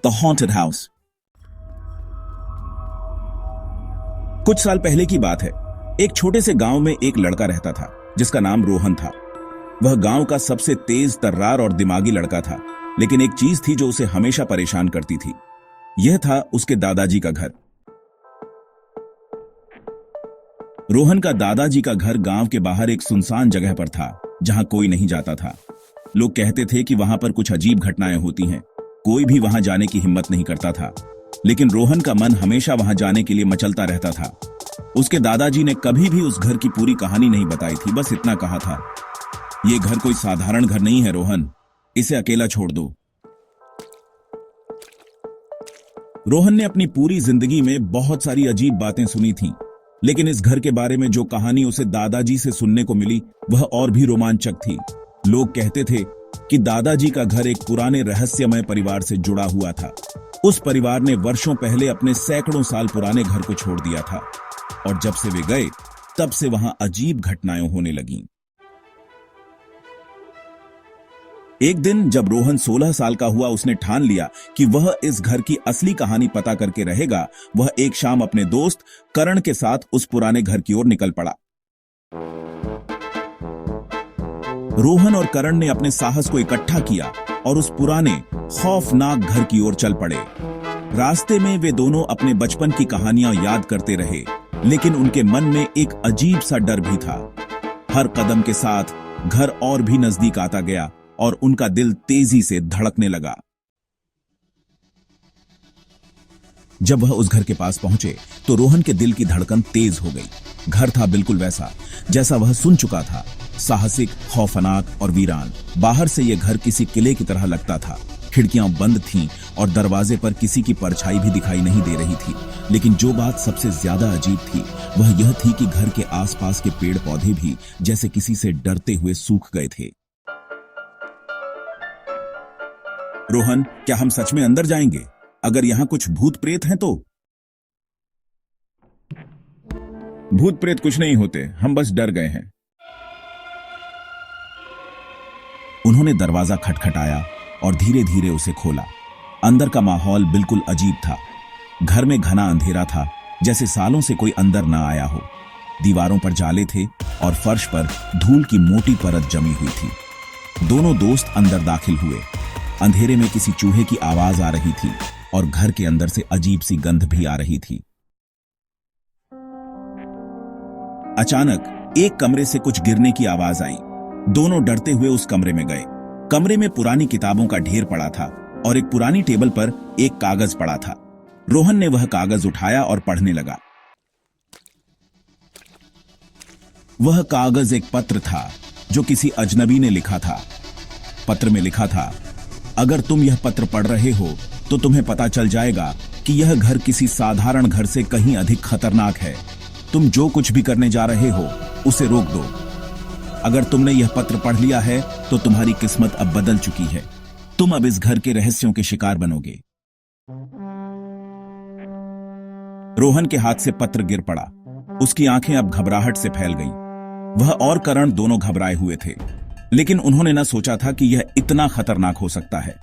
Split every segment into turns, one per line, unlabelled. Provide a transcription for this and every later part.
The haunted house. कुछ साल पहले की बात है। एक छोटे से गांव में एक लड़का रहता था जिसका नाम रोहन था। वह गांव का सबसे तेज तर्रार और दिमागी लड़का था, लेकिन एक चीज थी जो उसे हमेशा परेशान करती थी। यह था उसके दादाजी का घर। रोहन का दादाजी का घर गांव के बाहर एक सुनसान जगह पर था जहां कोई नहीं जाता था। लोग कहते थे कि वहां पर कुछ अजीब घटनाएं होती हैं। कोई भी वहां जाने की हिम्मत नहीं करता था, लेकिन रोहन का मन हमेशा वहां जाने के लिए मचलता रहता था। उसके दादाजी ने कभी भी उस घर की पूरी कहानी नहीं बताई थी, बस इतना कहा था, यह घर कोई साधारण घर नहीं है रोहन, इसे अकेला छोड़ दो। रोहन ने अपनी पूरी जिंदगी में बहुत सारी अजीब बातें सुनी थीं, लेकिन इस घर के बारे में जो कहानी उसे दादाजी से सुनने को मिली वह और भी रोमांचक थी। लोग कहते थे कि दादाजी का घर एक पुराने रहस्यमय परिवार से जुड़ा हुआ था। उस परिवार ने वर्षों पहले अपने सैकड़ों साल पुराने घर को छोड़ दिया था, और जब से वे गए तब से वहां अजीब घटनाएं होने लगीं। एक दिन जब रोहन 16 साल का हुआ, उसने ठान लिया कि वह इस घर की असली कहानी पता करके रहेगा। वह एक शाम अपने दोस्त करण के साथ उस पुराने घर की ओर निकल पड़ा। रोहन और करण ने अपने साहस को इकट्ठा किया और उस पुराने खौफनाक घर की ओर चल पड़े। रास्ते में वे दोनों अपने बचपन की कहानियां याद करते रहे, लेकिन उनके मन में एक अजीब सा डर भी था। हर कदम के साथ घर और भी नजदीक आता गया और उनका दिल तेजी से धड़कने लगा। जब वह उस घर के पास पहुंचे तो रोहन के दिल की धड़कन तेज हो गई। घर था बिल्कुल वैसा जैसा वह सुन चुका था, साहसिक, खौफनाक और वीरान। बाहर से यह घर किसी किले की तरह लगता था। खिड़कियां बंद थीं और दरवाजे पर किसी की परछाई भी दिखाई नहीं दे रही थी। लेकिन जो बात सबसे ज्यादा अजीब थी वह यह थी कि घर के आसपास के पेड़ पौधे भी जैसे किसी से डरते हुए सूख गए थे। रोहन, क्या हम सच में अंदर जाएंगे? अगर यहां कुछ भूत प्रेत हैं तो? भूत प्रेत कुछ नहीं होते, हम बस डर गए हैं। उन्होंने दरवाजा खटखटाया और धीरे धीरे उसे खोला। अंदर का माहौल बिल्कुल अजीब था। घर में घना अंधेरा था, जैसे सालों से कोई अंदर न आया हो। दीवारों पर जाले थे और फर्श पर धूल की मोटी परत जमी हुई थी। दोनों दोस्त अंदर दाखिल हुए। अंधेरे में किसी चूहे की आवाज आ रही थी और घर के अंदर से अजीब सी गंध भी आ रही थी। अचानक एक कमरे से कुछ गिरने की आवाज आई। दोनों डरते हुए उस कमरे में गए। कमरे में पुरानी किताबों का ढेर पड़ा था और एक पुरानी टेबल पर एक कागज पड़ा था। रोहन ने वह कागज उठाया और पढ़ने लगा। वह कागज एक पत्र था जो किसी अजनबी ने लिखा था। पत्र में लिखा था, अगर तुम यह पत्र पढ़ रहे हो तो तुम्हें पता चल जाएगा कि यह घर किसी साधारण घर से कहीं अधिक खतरनाक है। तुम जो कुछ भी करने जा रहे हो उसे रोक दो। अगर तुमने यह पत्र पढ़ लिया है तो तुम्हारी किस्मत अब बदल चुकी है। तुम अब इस घर के रहस्यों के शिकार बनोगे। रोहन के हाथ से पत्र गिर पड़ा। उसकी आंखें अब घबराहट से फैल गईं। वह और करण दोनों घबराए हुए थे, लेकिन उन्होंने न सोचा था कि यह इतना खतरनाक हो सकता है।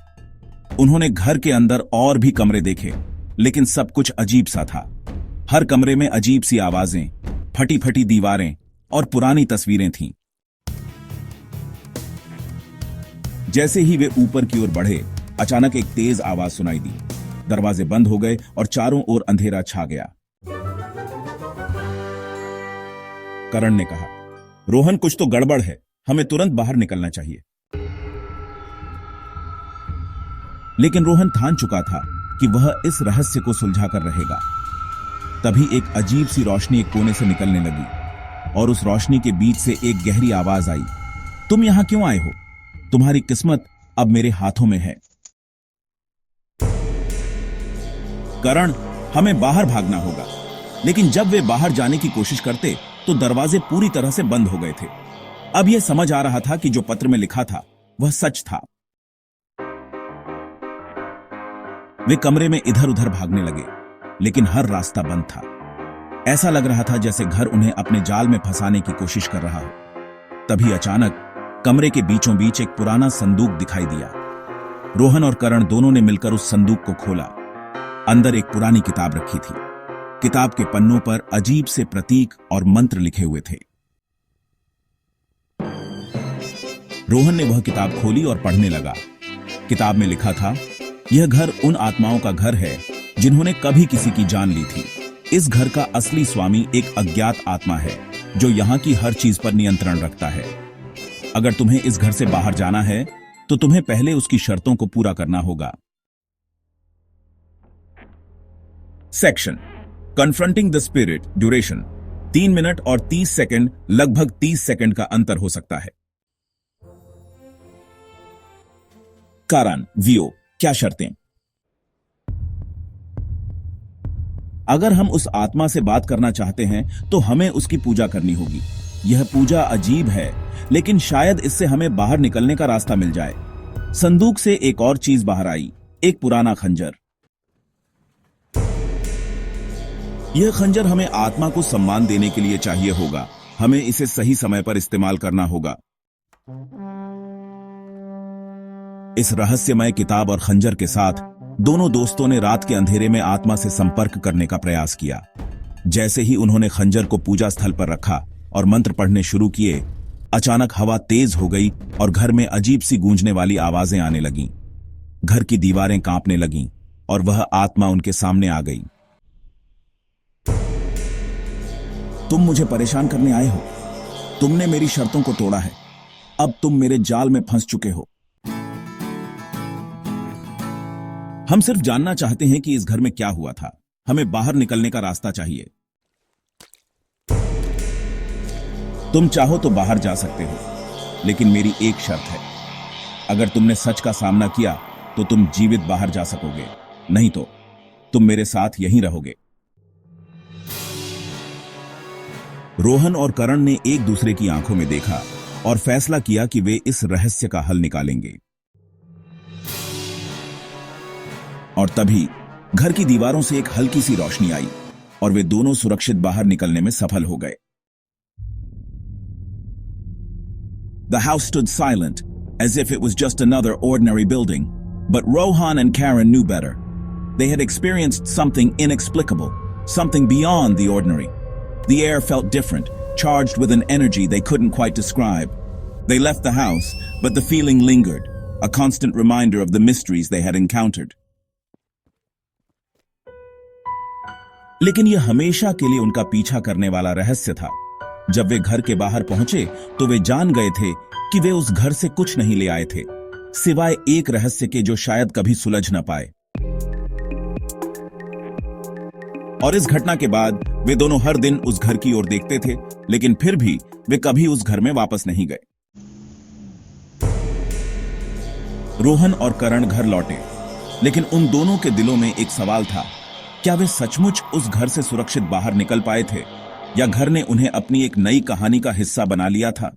उन्होंने घर के अंदर और भी कमरे देखे, लेकिन सब कुछ अजीब सा था। हर कमरे में अजीब सी आवाजें, फटी फटी दीवारें और पुरानी तस्वीरें थीं। जैसे ही वे ऊपर की ओर बढ़े, अचानक एक तेज आवाज सुनाई दी। दरवाजे बंद हो गए और चारों ओर अंधेरा छा गया। करण ने कहा, रोहन, कुछ तो गड़बड़ है, हमें तुरंत बाहर निकलना चाहिए। लेकिन रोहन ठान चुका था कि वह इस रहस्य को सुलझा कर रहेगा। तभी एक अजीब सी रोशनी एक कोने से निकलने लगी और उस रोशनी के बीच से एक गहरी आवाज आई, तुम यहां क्यों आए हो? तुम्हारी किस्मत अब मेरे हाथों में है। करण, हमें बाहर भागना होगा। लेकिन जब वे बाहर जाने की कोशिश करते तो दरवाजे पूरी तरह से बंद हो गए थे। अब यह समझ आ रहा था कि जो पत्र में लिखा था वह सच था। वे कमरे में इधर उधर भागने लगे, लेकिन हर रास्ता बंद था। ऐसा लग रहा था जैसे घर उन्हें अपने जाल में फंसाने की कोशिश कर रहा हो। तभी अचानक कमरे के बीचों बीच एक पुराना संदूक दिखाई दिया। रोहन और करण दोनों ने मिलकर उस संदूक को खोला। अंदर एक पुरानी किताब रखी थी। किताब के पन्नों पर अजीब से प्रतीक और मंत्र लिखे हुए थे। रोहन ने वह किताब खोली और पढ़ने लगा। किताब में लिखा था, यह घर उन आत्माओं का घर है जिन्होंने कभी किसी की जान ली थी। इस घर का असली स्वामी एक अज्ञात आत्मा है जो यहाँ की हर चीज पर नियंत्रण रखता है। अगर तुम्हें इस घर से बाहर जाना है तो तुम्हें पहले उसकी शर्तों को पूरा करना होगा। Section confronting the spirit. Duration 3 minute और 30 सेकंड, लगभग 30 सेकंड का अंतर हो सकता है। कारण वियो, क्या शर्तें? अगर हम उस आत्मा से बात करना चाहते हैं तो हमें उसकी पूजा करनी होगी। यह पूजा अजीब है, लेकिन शायद इससे हमें बाहर निकलने का रास्ता मिल जाए। संदूक से एक और चीज बाहर आई, एक पुराना खंजर। यह खंजर हमें आत्मा को सम्मान देने के लिए चाहिए होगा। हमें इसे सही समय पर इस्तेमाल करना होगा। इस रहस्यमय किताब और खंजर के साथ दोनों दोस्तों ने रात के अंधेरे में आत्मा से संपर्क करने का प्रयास किया। जैसे ही उन्होंने खंजर को पूजा स्थल पर रखा और मंत्र पढ़ने शुरू किए, अचानक हवा तेज हो गई और घर में अजीब सी गूंजने वाली आवाजें आने लगीं। घर की दीवारें कांपने लगीं और वह आत्मा उनके सामने आ गई। तुम मुझे परेशान करने आए हो। तुमने मेरी शर्तों को तोड़ा है। अब तुम मेरे जाल में फंस चुके हो। हम सिर्फ जानना चाहते हैं कि इस घर में क्या हुआ था। हमें बाहर निकलने का रास्ता चाहिए। तुम चाहो तो बाहर जा सकते हो, लेकिन मेरी एक शर्त है। अगर तुमने सच का सामना किया तो तुम जीवित बाहर जा सकोगे, नहीं तो तुम मेरे साथ यहीं रहोगे। रोहन और करण ने एक दूसरे की आंखों में देखा और फैसला किया कि वे इस रहस्य का हल निकालेंगे। और तभी घर की दीवारों से एक हल्की सी रोशनी आई और वे दोनों सुरक्षित बाहर निकलने में सफल हो गए। The house stood silent, as if it was just another ordinary building. But Rohan and Karen knew better. They had experienced something inexplicable, something beyond the ordinary. The air felt different, charged with an energy they couldn't quite describe. They left the house, but the feeling lingered, a constant reminder of the mysteries they had encountered. लेकिन यह हमेशा के लिए उनका पीछा करने वाला रहस्य था। जब वे घर के बाहर पहुंचे तो वे जान गए थे कि वे उस घर से कुछ नहीं ले आए थे, सिवाय एक रहस्य के जो शायद कभी सुलझ न पाए। और इस घटना के बाद वे दोनों हर दिन उस घर की ओर देखते थे, लेकिन फिर भी वे कभी उस घर में वापस नहीं गए। रोहन और करण घर लौटे, लेकिन उन दोनों के दिलों में एक सवाल था, क्या वे सचमुच उस घर से सुरक्षित बाहर निकल पाए थे, या घर ने उन्हें अपनी एक नई कहानी का हिस्सा बना लिया था?